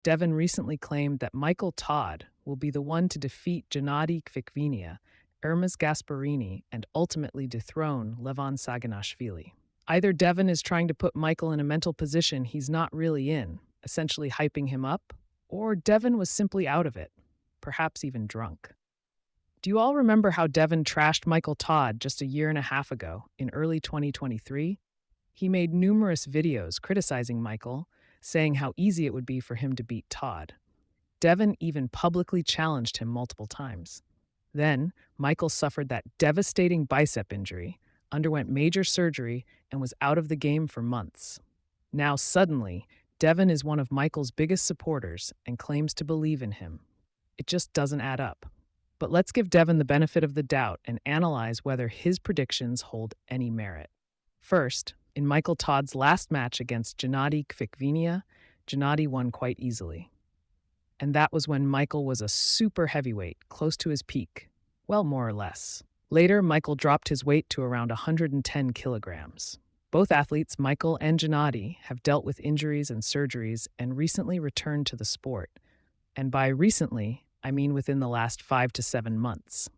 Devon recently claimed that Michael Todd will be the one to defeat Genadi Kvikinia, Ermes Gasparini, and ultimately dethrone Levan Saginashvili. Either Devon is trying to put Michael in a mental position he's not really in, essentially hyping him up, or Devon was simply out of it, perhaps even drunk. Do you all remember how Devon trashed Michael Todd just a year and a half ago, in early 2023? He made numerous videos criticizing Michael, saying how easy it would be for him to beat Todd. Devon even publicly challenged him multiple times. Then, Michael suffered that devastating bicep injury, underwent major surgery, and was out of the game for months. Now, suddenly, Devon is one of Michael's biggest supporters and claims to believe in him. It just doesn't add up. But let's give Devon the benefit of the doubt and analyze whether his predictions hold any merit. First, in Michael Todd's last match against Genadi Kvikinia, Genadi won quite easily. And that was when Michael was a super heavyweight, close to his peak. Well, more or less. Later, Michael dropped his weight to around 110 kilograms. Both athletes, Michael and Genadi, have dealt with injuries and surgeries and recently returned to the sport. And by recently, I mean within the last 5 to 7 months.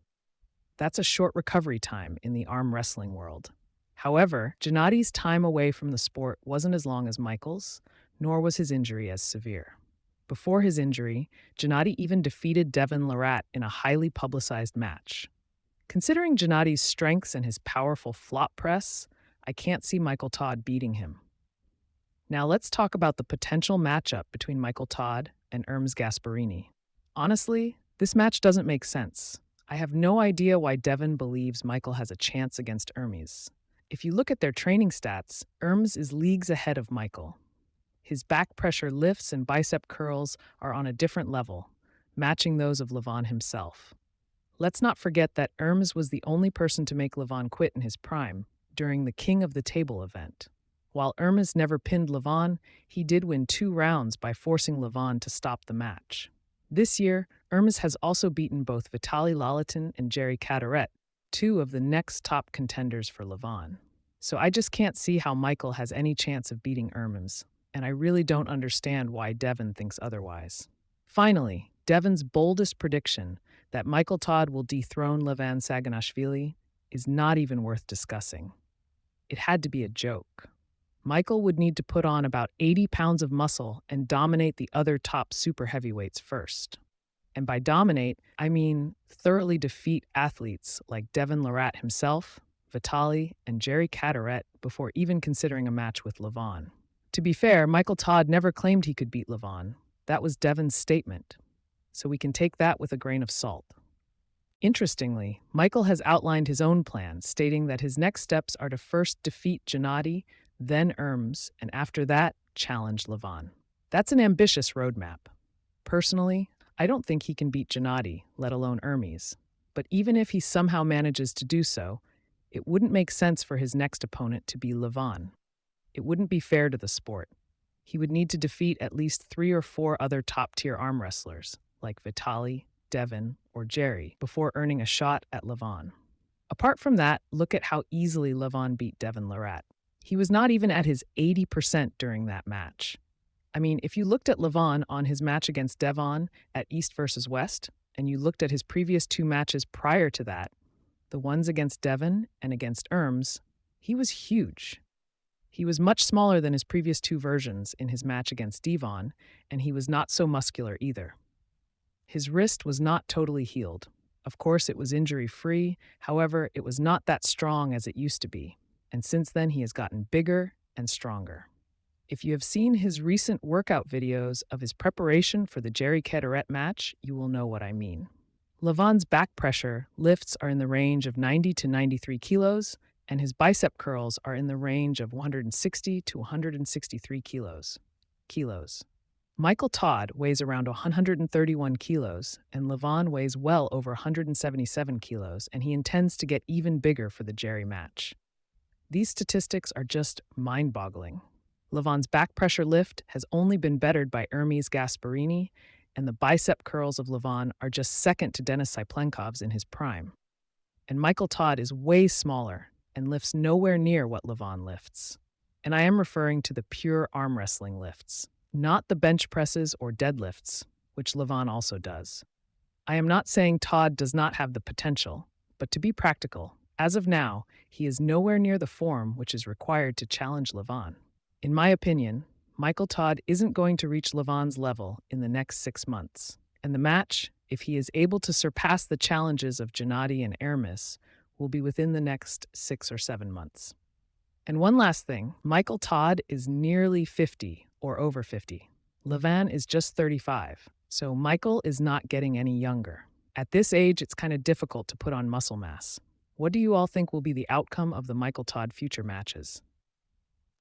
That's a short recovery time in the arm wrestling world. However, Genadi's time away from the sport wasn't as long as Michael's, nor was his injury as severe. Before his injury, Genadi even defeated Devon Larratt in a highly publicized match. Considering Genadi's strengths and his powerful flop press, I can't see Michael Todd beating him. Now let's talk about the potential matchup between Michael Todd and Ermes Gasparini. Honestly, this match doesn't make sense. I have no idea why Devon believes Michael has a chance against Ermes. If you look at their training stats, Ermes is leagues ahead of Michael. His back pressure lifts and bicep curls are on a different level, matching those of Levan himself. Let's not forget that Ermes was the only person to make Levan quit in his prime during the King of the Table event. While Ermes never pinned Levan, he did win 2 rounds by forcing Levan to stop the match. This year, Ermes has also beaten both Vitaly Lalatin and Jerry Cadaret, 2 of the next top contenders for Levan. So I just can't see how Michael has any chance of beating Ermes, and I really don't understand why Devon thinks otherwise. Finally, Devon's boldest prediction that Michael Todd will dethrone Levan Saginashvili is not even worth discussing. It had to be a joke. Michael would need to put on about 80 pounds of muscle and dominate the other top super heavyweights first. And by dominate, I mean thoroughly defeat athletes like Devon Larratt himself, Vitaly, and Jerry Cadaret before even considering a match with Levan. To be fair, Michael Todd never claimed he could beat Levan. That was Devon's statement. So we can take that with a grain of salt. Interestingly, Michael has outlined his own plans, stating that his next steps are to first defeat Genadi, then Ermes, and after that, challenge Levan. That's an ambitious roadmap. Personally, I don't think he can beat Genadi, let alone Ermes. But even if he somehow manages to do so, it wouldn't make sense for his next opponent to be Levan. It wouldn't be fair to the sport. He would need to defeat at least 3 or 4 other top-tier arm wrestlers, like Vitaly, Devon, or Jerry, before earning a shot at Levan. Apart from that, look at how easily Levan beat Devon Larratt. He was not even at his 80% during that match. I mean, if you looked at Levan on his match against Devon at East versus West, and you looked at his previous 2 matches prior to that, the ones against Devon and against Ermes, he was huge. He was much smaller than his previous 2 versions in his match against Devon, and he was not so muscular either. His wrist was not totally healed. Of course, it was injury-free, however, it was not that strong as it used to be, and since then he has gotten bigger and stronger. If you have seen his recent workout videos of his preparation for the Jerry Cadaret match, you will know what I mean. Levan's back pressure lifts are in the range of 90 to 93 kilos, and his bicep curls are in the range of 160 to 163 kilos. Michael Todd weighs around 131 kilos, and Levan weighs well over 177 kilos, and he intends to get even bigger for the Jerry match. These statistics are just mind-boggling. Levan's back pressure lift has only been bettered by Ermes Gasparini, and the bicep curls of Levan are just second to Denis Cyplenkov's in his prime. And Michael Todd is way smaller and lifts nowhere near what Levan lifts. And I am referring to the pure arm wrestling lifts. not the bench presses or deadlifts, which Levan also does. I am not saying Todd does not have the potential, but to be practical, as of now, he is nowhere near the form which is required to challenge Levan. In my opinion, Michael Todd isn't going to reach Levan's level in the next 6 months, and the match, if he is able to surpass the challenges of Genadi and Ermes, will be within the next 6 or 7 months. And one last thing, Michael Todd is nearly 50 or over 50. Levan is just 35, so Michael is not getting any younger. At this age, it's kind of difficult to put on muscle mass. What do you all think will be the outcome of the Michael Todd future matches?